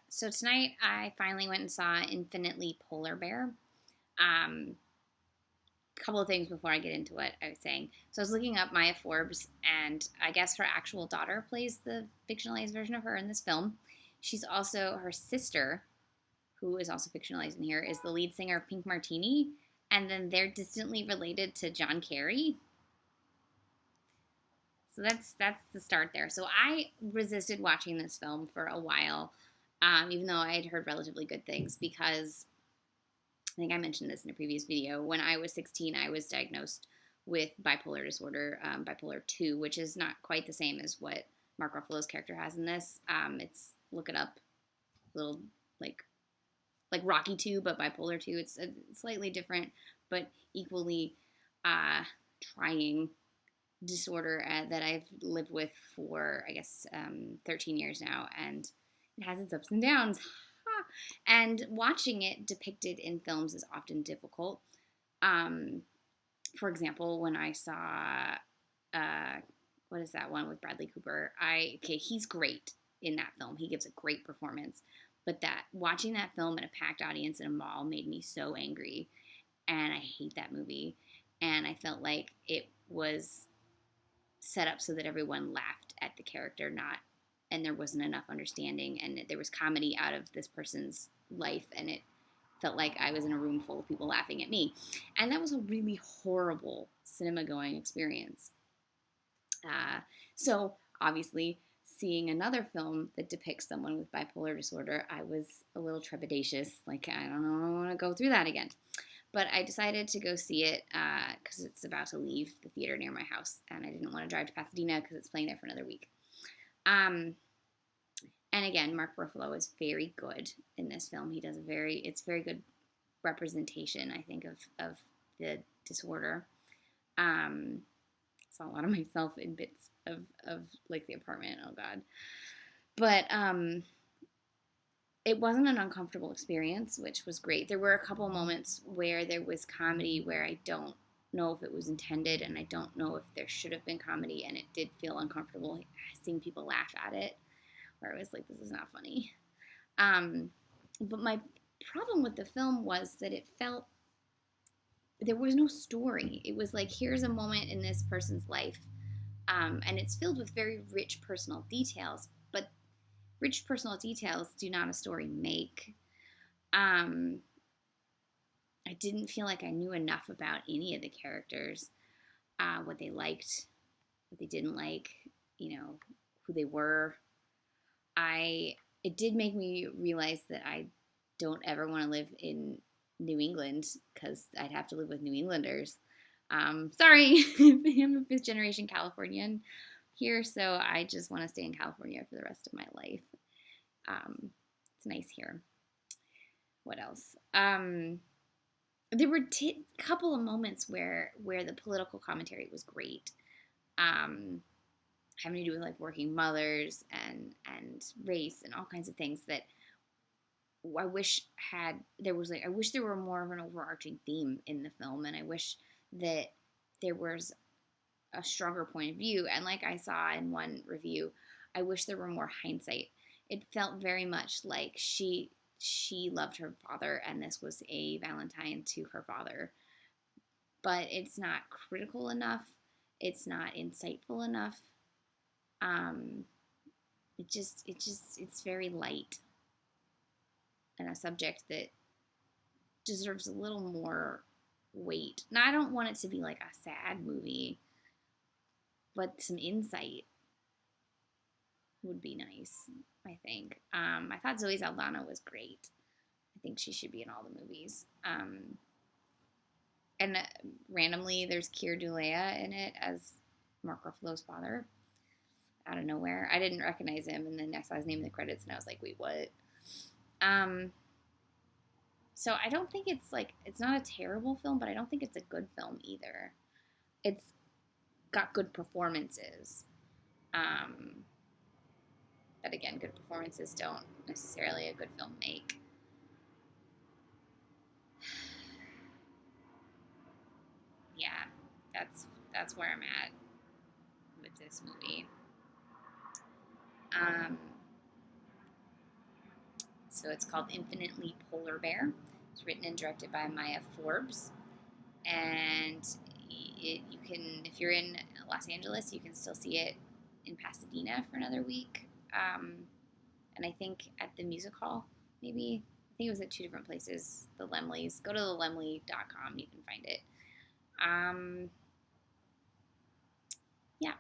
So tonight I finally went and saw Infinitely Polar Bear. A couple of things before I get into what I was saying. So I was looking up Maya Forbes, and I guess her actual daughter plays the fictionalized version of her in this film. She's also her sister, who is also fictionalized in here, is the lead singer of Pink Martini, and then they're distantly related to John Kerry. So that's the start there. So I resisted watching this film for a while, even though I had heard relatively good things, because I think I mentioned this in a previous video. When I was 16, I was diagnosed with bipolar disorder, bipolar 2, which is not quite the same as what Mark Ruffalo's character has in this. It's look it up, little like Rocky 2, but bipolar 2. It's slightly different, but equally trying disorder that I've lived with for, I guess, 13 years now, and it has its ups and downs. And watching it depicted in films is often difficult. Um, for example, when I saw, uh, what is that one with Bradley Cooper? He's great in that film. He gives a great performance. But that watching that film in a packed audience in a mall made me so angry, and I hate that movie. And I felt like it was set up so that everyone laughed at the character, not, and there wasn't enough understanding, and there was comedy out of this person's life, and it felt like I was in a room full of people laughing at me, and that was a really horrible cinema going experience. Uh, so obviously, seeing another film that depicts someone with bipolar disorder, I was a little trepidatious. Like, I don't know, I want to go through that again. But I decided to go see it because it's about to leave the theater near my house, and I didn't want to drive to Pasadena because it's playing there for another week. Um, and again, Mark Ruffalo is very good in this film. He does it's very good representation, I think, of the disorder. Um, saw a lot of myself in bits of like the apartment. Oh God, but it wasn't an uncomfortable experience, which was great. There were a couple moments where there was comedy where I don't know if it was intended, and I don't know if there should have been comedy, and it did feel uncomfortable seeing people laugh at it, where I was like, this is not funny. Um, but my problem with the film was that it felt there was no story. It was like, here's a moment in this person's life, and it's filled with very rich personal details, but rich personal details do not a story make. Um, I didn't feel like I knew enough about any of the characters, what they liked, what they didn't like, who they were. I It did make me realize that I don't ever want to live in New England because I'd have to live with New Englanders. Sorry, I'm a fifth generation Californian here, so I just want to stay in California for the rest of my life. It's nice here. What else? There were a couple of moments where the political commentary was great, um, having to do with like working mothers and race and all kinds of things that I wish I wish there were more of an overarching theme in the film, and I wish that there was a stronger point of view. And like I saw in one review, I wish there were more hindsight. It felt very much like she loved her father, and this was a Valentine to her father. But it's not critical enough. It's not insightful enough. Um, it's very light, and a subject that deserves a little more weight. Now, I don't want it to be like a sad movie, but some insight would be nice, I think. I thought Zoe Saldana was great. I think she should be in all the movies. And randomly, there's Keir Dullea in it as Mark Ruffalo's father out of nowhere. I didn't recognize him, and then I saw his name in the credits, and I was like, wait, what? So I don't think it's not a terrible film, but I don't think it's a good film either. It's got good performances. Um, but again, good performances don't necessarily a good film make. Yeah, that's where I'm at with this movie. Um, So it's called Infinitely Polar Bear. It's written and directed by Maya Forbes. And you can, if you're in Los Angeles, you can still see it in Pasadena for another week. And I think at the music hall, maybe. I think it was at 2 different places. The Lemleys. Go to thelemley.com. You can find it. Yeah.